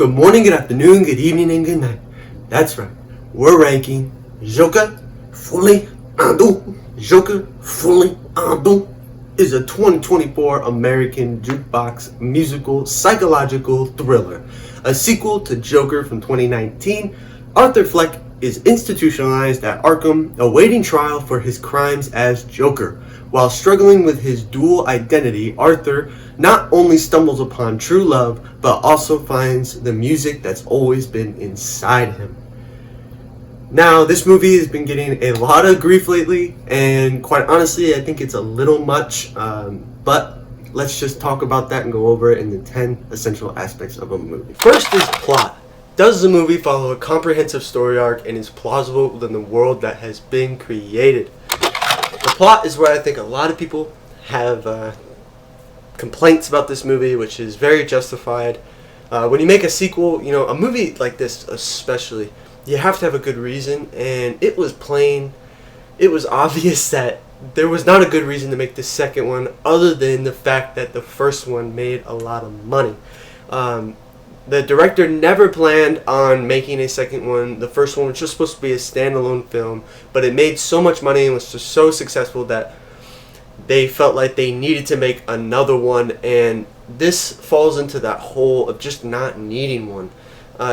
Good morning, good afternoon, good evening, and good night. That's right. We're ranking Joker, Folie, Deux. Joker, Folie, Deux is a 2024 American jukebox musical psychological thriller. A sequel to Joker from 2019, Arthur Fleck is institutionalized at Arkham, awaiting trial for his crimes as Joker. While struggling with his dual identity, Arthur not only stumbles upon true love, but also finds the music that's always been inside him. Now, this movie has been getting a lot of grief lately, and quite honestly, I think it's a little much, but let's just talk about that and go over it in the 10 essential aspects of a movie. First is plot. Does the movie follow a comprehensive story arc and is plausible within the world that has been created? The plot is where I think a lot of people have complaints about this movie, which is very justified. When you make a sequel, a movie like this especially, you have to have a good reason, and it was obvious that there was not a good reason to make the second one other than the fact that the first one made a lot of money. The director never planned on making a second one. The first one was just supposed to be a standalone film, but it made so much money and was just so successful that they felt like they needed to make another one, and this falls into that hole of just not needing one.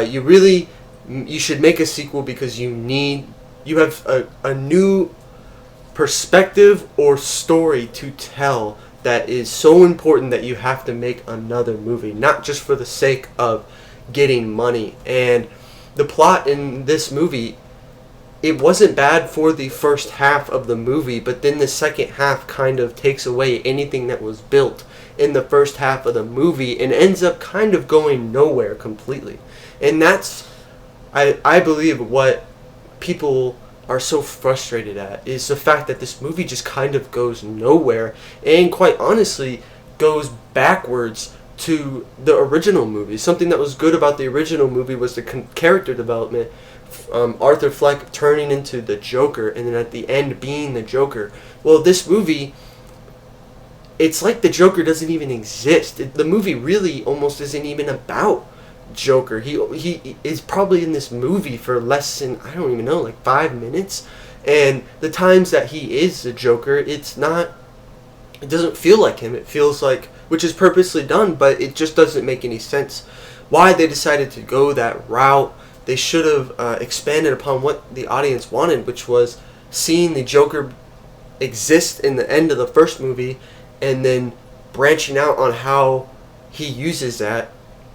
You should make a sequel because you have a new perspective or story to tell that is so important that you have to make another movie, not just for the sake of getting money. And the plot in this movie, it wasn't bad for the first half of the movie, but then the second half kind of takes away anything that was built in the first half of the movie and ends up kind of going nowhere completely. And that's, I believe, what people are so frustrated at, is the fact that this movie just kind of goes nowhere and quite honestly goes backwards to the original movie. Something that was good about the original movie was the character development. Arthur Fleck turning into the Joker and then at the end being the Joker. Well, this movie, it's like the Joker doesn't even exist. The movie really almost isn't even about Joker. He is probably in this movie for less than, I don't even know, like 5 minutes. And the times that he is the Joker, it doesn't feel like him. It feels like, which is purposely done, but it just doesn't make any sense why they decided to go that route. They should have expanded upon what the audience wanted, which was seeing the Joker exist in the end of the first movie and then branching out on how he uses that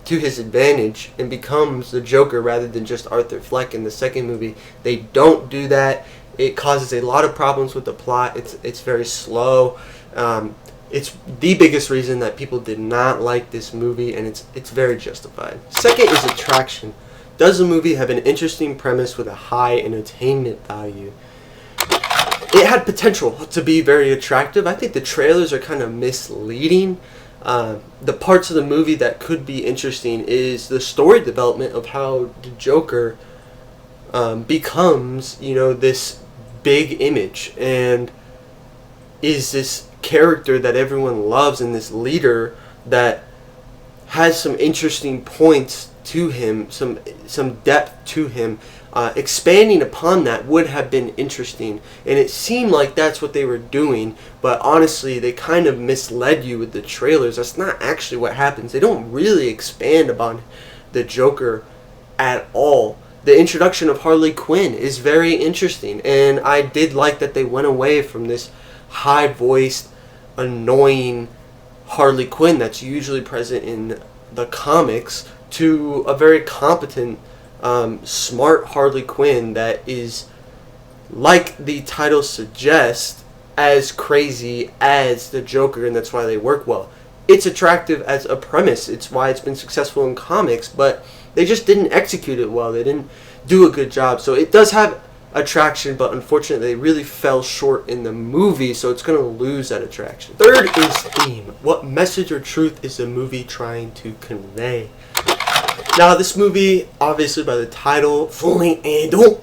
to his advantage and becomes the Joker rather than just Arthur Fleck in the second movie. They don't do that. It causes a lot of problems with the plot. It's very slow. It's the biggest reason that people did not like this movie, and it's very justified. Second is attraction. Does the movie have an interesting premise with a high entertainment value? It had potential to be very attractive. I think the trailers are kind of misleading. The parts of the movie that could be interesting is the story development of how the Joker becomes, this big image and is this character that everyone loves and this leader that has some interesting points to him, some depth to him. Expanding upon that would have been interesting, and it seemed like that's what they were doing, but honestly they kind of misled you with the trailers. That's not actually what happens. They don't really expand upon the Joker at all. The introduction of Harley Quinn is very interesting, and I did like that they went away from this high-voiced, annoying Harley Quinn that's usually present in the comics to a very competent, smart Harley Quinn that is, like the title suggests, as crazy as the Joker, and that's why they work well. It's attractive as a premise. It's why it's been successful in comics, but they just didn't execute it well. They didn't do a good job. So it does have attraction, but unfortunately they really fell short in the movie, so it's going to lose that attraction. Third is theme. What message or truth is the movie trying to convey? Now, this movie, obviously by the title, Folie et Deux,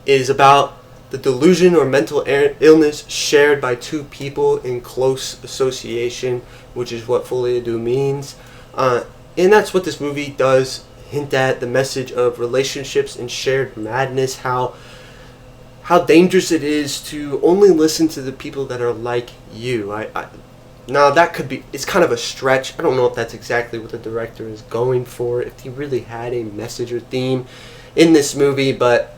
is about the delusion or mental illness shared by two people in close association, which is what Folie et Deux means. And that's what this movie does hint at the message of relationships and shared madness, how dangerous it is to only listen to the people that are like you. Now that could be, it's kind of a stretch. I don't know if that's exactly what the director is going for, if he really had a message or theme in this movie, but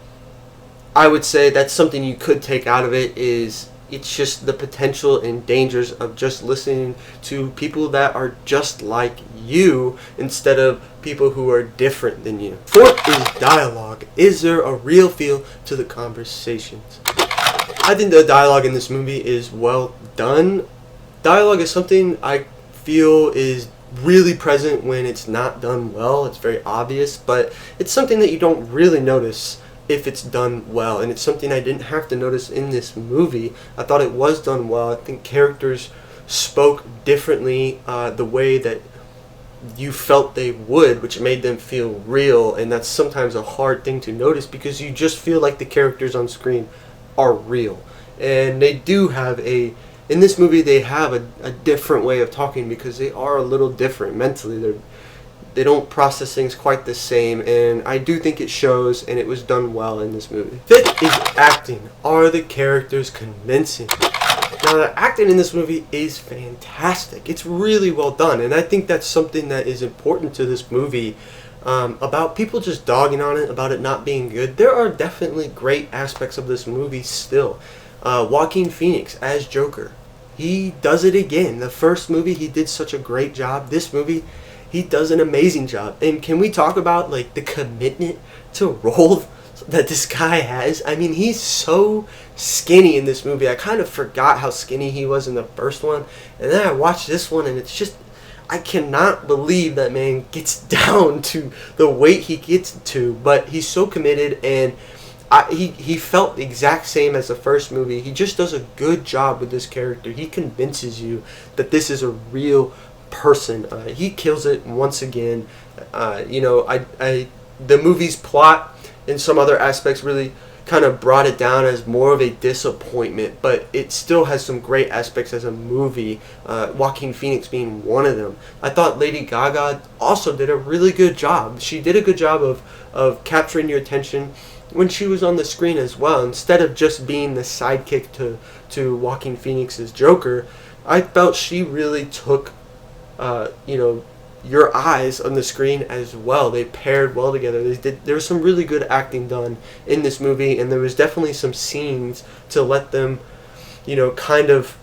I would say that's something you could take out of it. Is it's just the potential and dangers of just listening to people that are just like you instead of people who are different than you. Fourth is dialogue. Is there a real feel to the conversations? I think the dialogue in this movie is well done. Dialogue is something I feel is really present when it's not done well. It's very obvious, but it's something that you don't really notice if it's done well, and it's something I didn't have to notice in this movie. I thought it was done well. I think characters spoke differently the way that you felt they would, which made them feel real, and that's sometimes a hard thing to notice because you just feel like the characters on screen are real. And they do have in this movie they have a different way of talking because they are a little different mentally. They don't process things quite the same, and I do think it shows, and it was done well in this movie. Fifth is acting. Are the characters convincing? Now, the acting in this movie is fantastic. It's really well done, and I think that's something that is important to this movie. About people just dogging on it, about it not being good. There are definitely great aspects of this movie still. Joaquin Phoenix as Joker. He does it again. The first movie, he did such a great job. This movie, he does an amazing job. And can we talk about like the commitment to role that this guy has? I mean, he's so skinny in this movie. I kind of forgot how skinny he was in the first one. And then I watched this one and it's just, I cannot believe that man gets down to the weight he gets to. But he's so committed, and he felt the exact same as the first movie. He just does a good job with this character. He convinces you that this is a real person. He kills it once again. The movie's plot and some other aspects really kind of brought it down as more of a disappointment, but it still has some great aspects as a movie, Joaquin Phoenix being one of them. I thought Lady Gaga also did a really good job. She did a good job of capturing your attention when she was on the screen as well. Instead of just being the sidekick to Joaquin Phoenix's Joker, I felt she really took your eyes on the screen as well. They paired well together. There was some really good acting done in this movie, and there was definitely some scenes to let them, kind of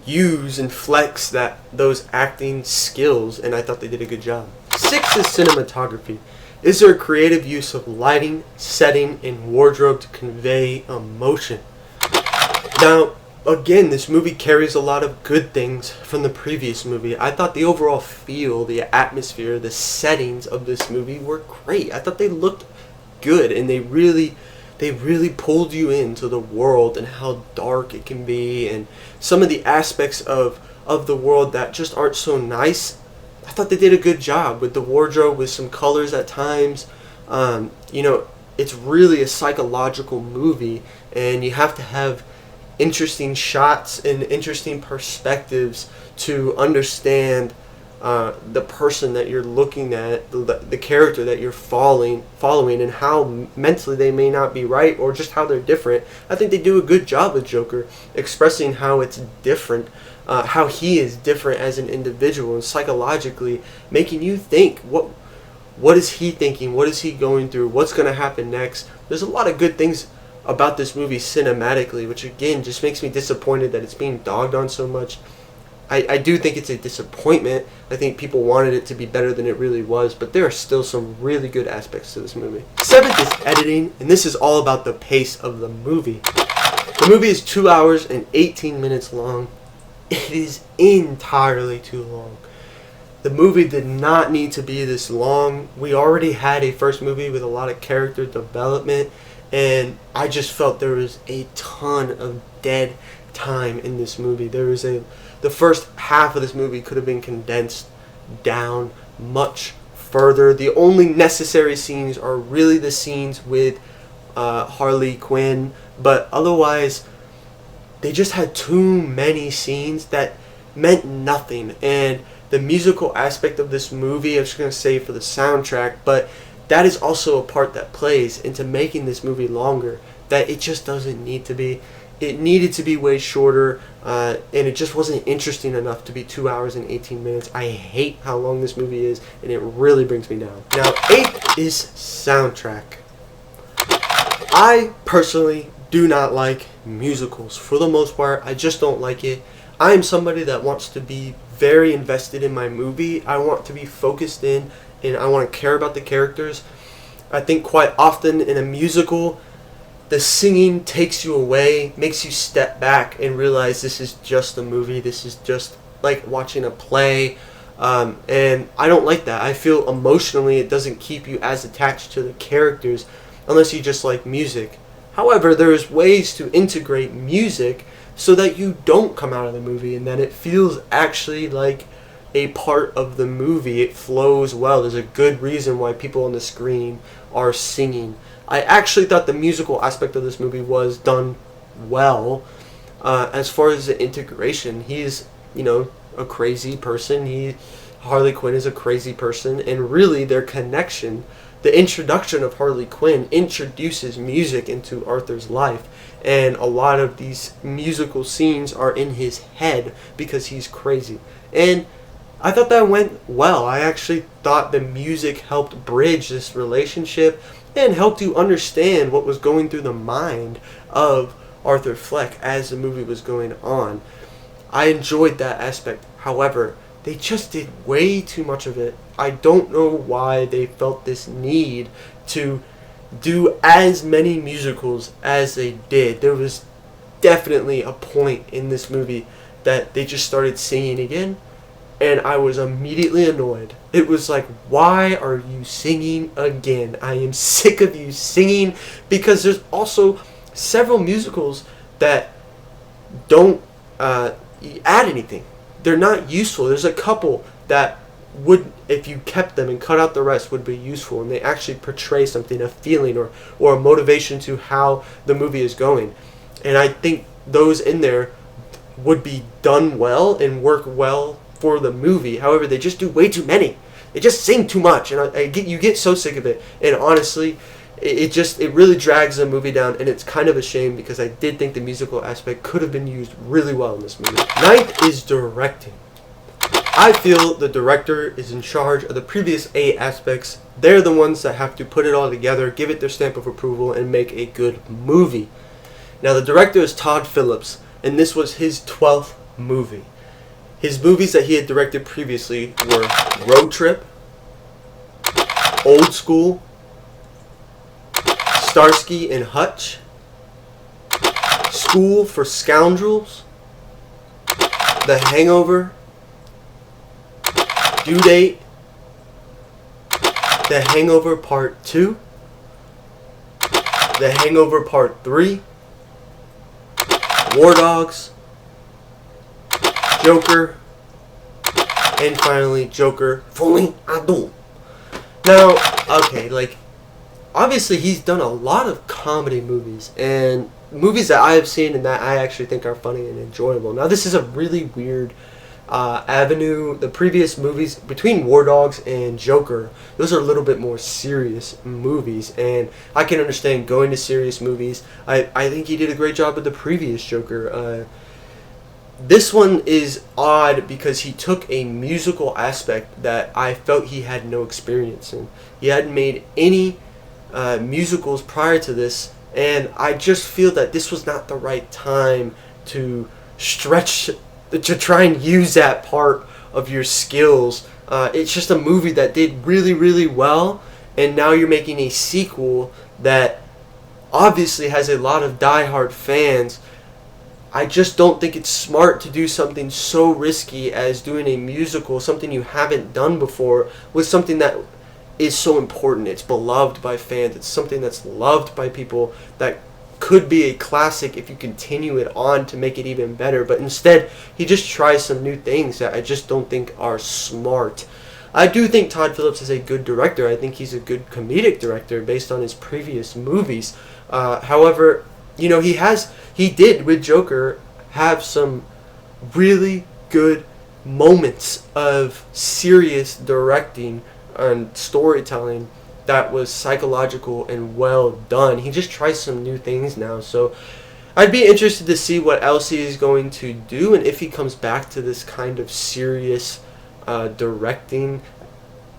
use and flex those acting skills, and I thought they did a good job. 6 is cinematography. Is there a creative use of lighting, setting, and wardrobe to convey emotion? Now, again, this movie carries a lot of good things from the previous movie. I thought the overall feel, the atmosphere, the settings of this movie were great. I thought they looked good, and they really pulled you into the world and how dark it can be, and some of the aspects of the world that just aren't so nice. I thought they did a good job with the wardrobe, with some colors at times. It's really a psychological movie, and you have to have interesting shots and interesting perspectives to understand the person that you're looking at, the character that you're following, and how mentally they may not be right, or just how they're different. I think they do a good job with Joker, expressing how it's different, how he is different as an individual, and psychologically making you think, what is he thinking, what is he going through, what's going to happen next. There's a lot of good things about this movie cinematically, which again just makes me disappointed that it's being dogged on so much. I do think it's a disappointment. I think people wanted it to be better than it really was, but there are still some really good aspects to this movie. 7th is editing, and this is all about the pace of the movie. The movie is 2 hours and 18 minutes long. It is entirely too long. The movie did not need to be this long. We already had a first movie with a lot of character development, and I just felt there was a ton of dead time in this movie. The first half of this movie could have been condensed down much further. The only necessary scenes are really the scenes with Harley Quinn, but otherwise they just had too many scenes that meant nothing, and the musical aspect of this movie, I'm just going to say for the soundtrack, but that is also a part that plays into making this movie longer, that it just doesn't need to be. It needed to be way shorter, and it just wasn't interesting enough to be 2 hours and 18 minutes. I hate how long this movie is, and it really brings me down. Now, 8 is soundtrack. I personally do not like musicals. For the most part, I just don't like it. I am somebody that wants to be very invested in my movie. I want to be focused in, and I want to care about the characters. I think quite often in a musical, the singing takes you away, makes you step back and realize this is just a movie. This is just like watching a play. And I don't like that. I feel emotionally it doesn't keep you as attached to the characters unless you just like music. However, there's ways to integrate music so that you don't come out of the movie and that it feels actually like a part of the movie. It flows well. There's a good reason why people on the screen are singing. I actually thought the musical aspect of this movie was done well. As far as the integration, he's, a crazy person. Harley Quinn is a crazy person, and really their connection, the introduction of Harley Quinn introduces music into Arthur's life, and a lot of these musical scenes are in his head because he's crazy. And I thought that went well. I actually thought the music helped bridge this relationship and helped you understand what was going through the mind of Arthur Fleck as the movie was going on. I enjoyed that aspect. However, they just did way too much of it. I don't know why they felt this need to do as many musicals as they did. There was definitely a point in this movie that they just started singing again, and I was immediately annoyed. It was like, why are you singing again? I am sick of you singing, because there's also several musicals that don't add anything. They're not useful. There's a couple that would, if you kept them and cut out the rest, would be useful, and they actually portray something, a feeling or a motivation to how the movie is going. And I think those in there would be done well and work well for the movie. However, they just do way too many. They just sing too much, and you get so sick of it. And honestly, it really drags the movie down, and it's kind of a shame because I did think the musical aspect could have been used really well in this movie. 9th is directing. I feel the director is in charge of the previous 8 aspects. They're the ones that have to put it all together, give it their stamp of approval, and make a good movie. Now, the director is Todd Phillips, and this was his 12th movie. His movies that he had directed previously were Road Trip, Old School, Starsky and Hutch, School for Scoundrels, The Hangover, Due Date, The Hangover Part 2, The Hangover Part 3, War Dogs, Joker, and finally Joker, Folie. Now, okay, obviously he's done a lot of comedy movies, and movies that I have seen and that I actually think are funny and enjoyable. Now, this is a really weird avenue. The previous movies, between War Dogs and Joker, those are a little bit more serious movies, and I can understand going to serious movies. I think he did a great job with the previous Joker. This one is odd because he took a musical aspect that I felt he had no experience in. He hadn't made any musicals prior to this, and I just feel that this was not the right time to try and use that part of your skills. It's just a movie that did really, really well, and now you're making a sequel that obviously has a lot of diehard fans. I just don't think it's smart to do something so risky as doing a musical, something you haven't done before, with something that is so important. It's beloved by fans. It's something that's loved by people that could be a classic if you continue it on to make it even better. But instead, he just tries some new things that I just don't think are smart. I do think Todd Phillips is a good director. I think he's a good comedic director based on his previous movies. However, he did with Joker have some really good moments of serious directing and storytelling that was psychological and well done. He just tries some new things now, so I'd be interested to see what else he is going to do, and if he comes back to this kind of serious directing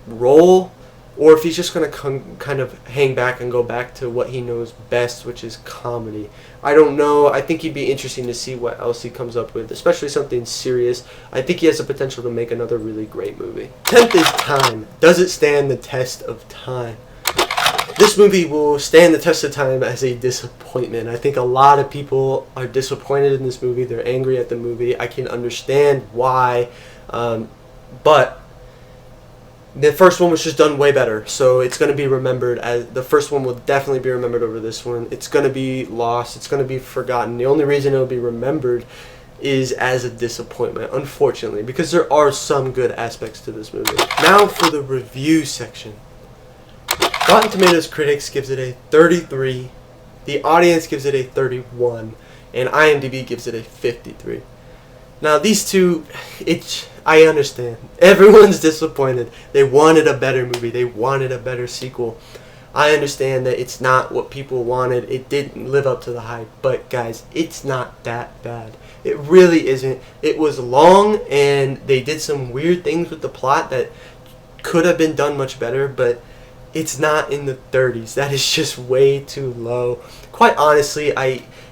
role, or if he's just going to kind of hang back and go back to what he knows best, which is comedy. I don't know. I think he'd be interesting to see what else he comes up with, especially something serious. I think he has the potential to make another really great movie. 10th is Time. Does it stand the test of time? This movie will stand the test of time as a disappointment. I think a lot of people are disappointed in this movie. They're angry at the movie. I can understand why, but the first one was just done way better, so it's going to be remembered as the first one will definitely be remembered over this one. It's going to be lost. It's going to be forgotten. The only reason it will be remembered is as a disappointment, unfortunately, because there are some good aspects to this movie. Now for the review section. Rotten Tomatoes critics gives it a 33, the audience gives it a 31, and IMDb gives it a 53. Now these two, I understand. Everyone's disappointed. They wanted a better movie. They wanted a better sequel. I understand that it's not what people wanted. It didn't live up to the hype. But guys, it's not that bad. It really isn't. It was long, and they did some weird things with the plot that could have been done much better, but it's not in the 30s. That is just way too low. Quite honestly,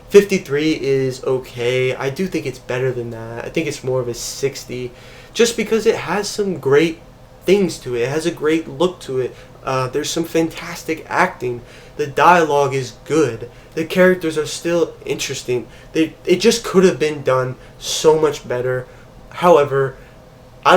53 is okay. I do think it's better than that. I think it's more of a 60, just because it has some great things to it. It has a great look to it. There's some fantastic acting. The dialogue is good. The characters are still interesting. It just could have been done so much better. However, I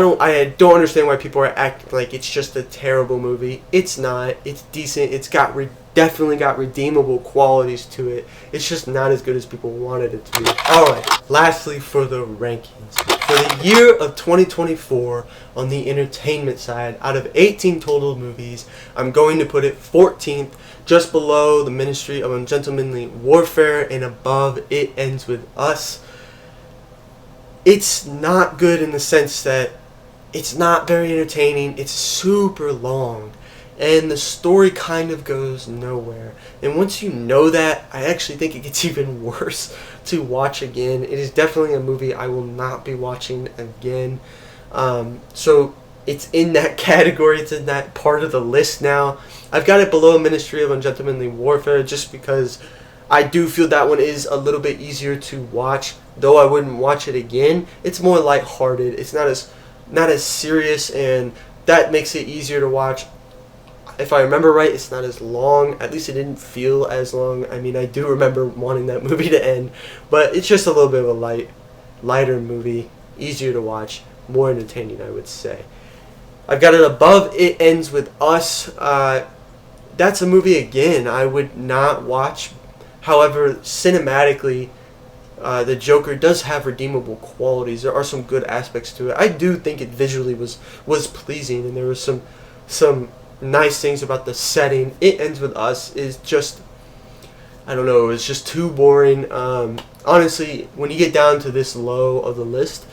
don't understand why people are acting like it's just a terrible movie. It's not. It's decent. It's got definitely got redeemable qualities to it. It's just not as good as people wanted it to be. Alright, lastly for the rankings. For the year of 2024, on the entertainment side, out of 18 total movies, I'm going to put it 14th, just below The Ministry of Ungentlemanly Warfare, and above It Ends With Us. It's not good in the sense that it's not very entertaining. It's super long, and the story kind of goes nowhere. And once you know that, I actually think it gets even worse to watch again. It is definitely a movie I will not be watching again. So it's in that category. It's in that part of the list now. I've got it below Ministry of Ungentlemanly Warfare just because I do feel that one is a little bit easier to watch, though I wouldn't watch it again. It's more lighthearted. It's not as serious, and that makes it easier to watch. If I remember right, it's not as long. At least it didn't feel as long. I mean, I do remember wanting that movie to end, but it's just a little bit of a lighter movie, easier to watch, more entertaining, I would say. I've got it above It Ends With Us. That's a movie, again, I would not watch. However, cinematically, the Joker does have redeemable qualities. There are some good aspects to it. I do think it visually was pleasing, and there was some nice things about the setting. It Ends With Us is just, I don't know, it's just too boring. Honestly, when you get down to this low of the list,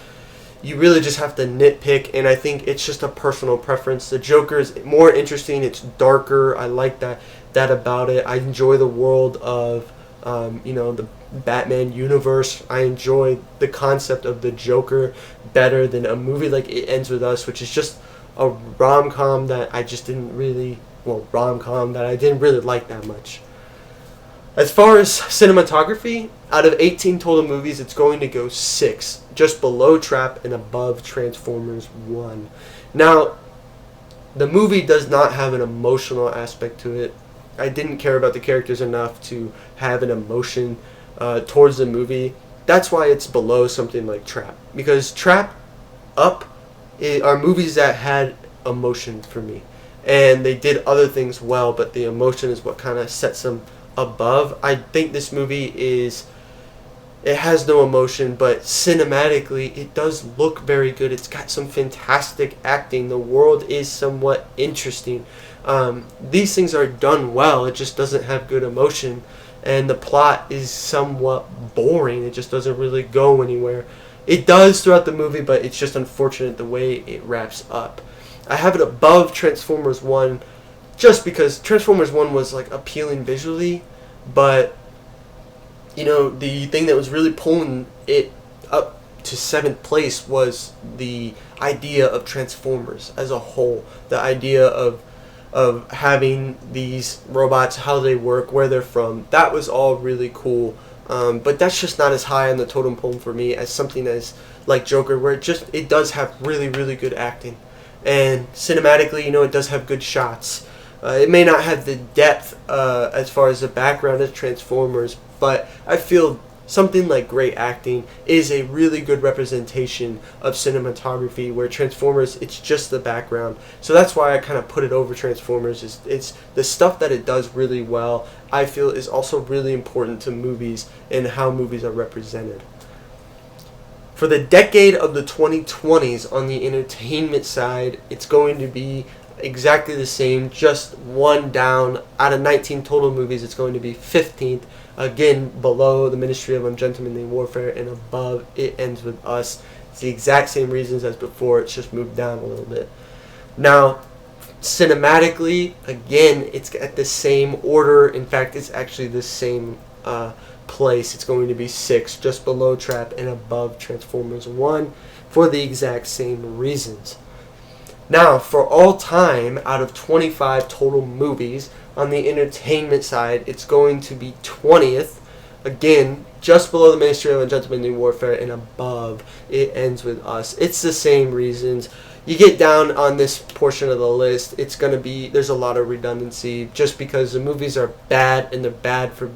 you really just have to nitpick, and I think it's just a personal preference. The Joker is more interesting. It's darker. I like that about it. I enjoy the world of the Batman universe. I enjoy the concept of the Joker better than a movie like It Ends With Us, which is just a rom-com that I didn't really like that much. As far as cinematography, out of 18 total movies, it's going to go 6, just below Trap and above Transformers 1. Now, the movie does not have an emotional aspect to it. I didn't care about the characters enough to have an emotion towards the movie. That's why it's below something like Trap. Because Trap, Up are movies that had emotion for me. And they did other things well, but the emotion is what kind of sets them above. I think this movie it has no emotion, but cinematically it does look very good. It's got some fantastic acting. The world is somewhat interesting. These things are done well. It just doesn't have good emotion, and the plot is somewhat boring. It just doesn't really go anywhere. It does throughout the movie, but it's just unfortunate the way it wraps up. I have it above Transformers 1 just because Transformers 1 was like appealing visually, but you know, the thing that was really pulling it up to 7th place was the idea of Transformers as a whole. The idea of having these robots, how they work, where they're from. That was all really cool. But that's just not as high on the totem pole for me as something as like Joker, where it does have really, really good acting. And cinematically, you know, it does have good shots. It may not have the depth as far as the background as Transformers, but I feel something like great acting is a really good representation of cinematography, where Transformers, it's just the background. So that's why I kind of put it over Transformers. It's the stuff that it does really well, I feel, is also really important to movies and how movies are represented. For the decade of the 2020s on the entertainment side, it's going to be exactly the same, just one down. Out of 19 total movies, it's going to be 15th. Again, below The Ministry of Ungentlemanly Warfare and above It Ends With Us. It's the exact same reasons as before, it's just moved down a little bit. Now, cinematically, again, it's at the same order. In fact, it's actually the same place. It's going to be 6, just below Trap and above Transformers 1 for the exact same reasons. Now, for all time, out of 25 total movies, on the entertainment side, it's going to be 20th. Again, just below The Ministry of Ungentlemanly Warfare and above It Ends With Us. It's the same reasons. You get down on this portion of the list, it's going to be, there's a lot of redundancy just because the movies are bad and they're bad for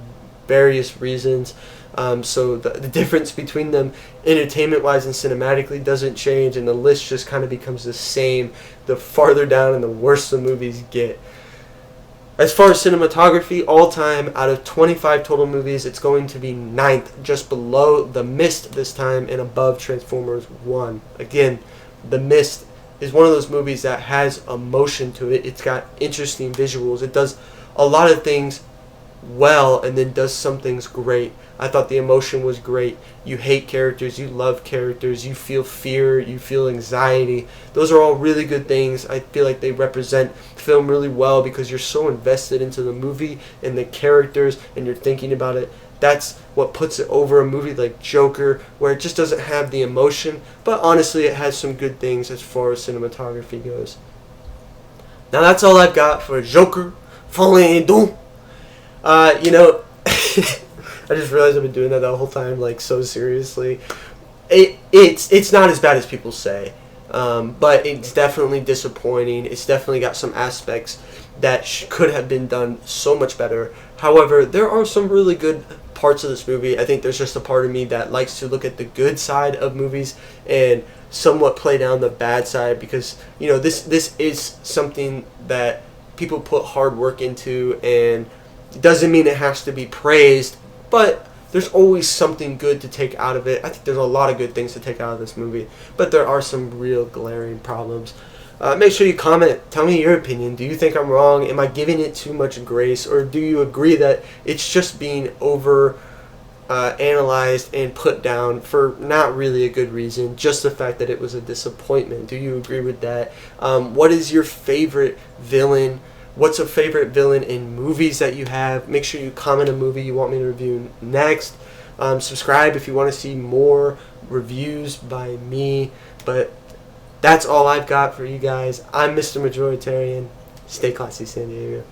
various reasons. So the difference between them entertainment-wise and cinematically doesn't change, and the list just kind of becomes the same the farther down and the worse the movies get. As far as cinematography, all time, out of 25 total movies, it's going to be 9th, just below The Mist this time and above Transformers 1. Again, The Mist is one of those movies that has emotion to it. It's got interesting visuals. It does a lot of things well and then does some things great. I thought the emotion was great. You hate characters, you love characters, you feel fear, you feel anxiety. Those are all really good things. I feel like they represent film really well because you're so invested into the movie and the characters and you're thinking about it. That's what puts it over a movie like Joker, where it just doesn't have the emotion, but honestly it has some good things as far as cinematography goes. Now that's all I've got for Joker, Folie, Deux. You know, I just realized I've been doing that the whole time, like, so seriously. It's not as bad as people say, but it's definitely disappointing. It's definitely got some aspects that could have been done so much better. However, there are some really good parts of this movie. I think there's just a part of me that likes to look at the good side of movies and somewhat play down the bad side, because, you know, this is something that people put hard work into, and it doesn't mean it has to be praised, but there's always something good to take out of it. I think there's a lot of good things to take out of this movie, but there are some real glaring problems. Make sure you comment. Tell me your opinion. Do you think I'm wrong? Am I giving it too much grace? Or do you agree that it's just being over analyzed and put down for not really a good reason, just the fact that it was a disappointment? Do you agree with that? What is your favorite villain? What's a favorite villain in movies that you have? Make sure you comment a movie you want me to review next. Subscribe if you want to see more reviews by me. But that's all I've got for you guys. I'm Mr. Majoritarian. Stay classy, San Diego.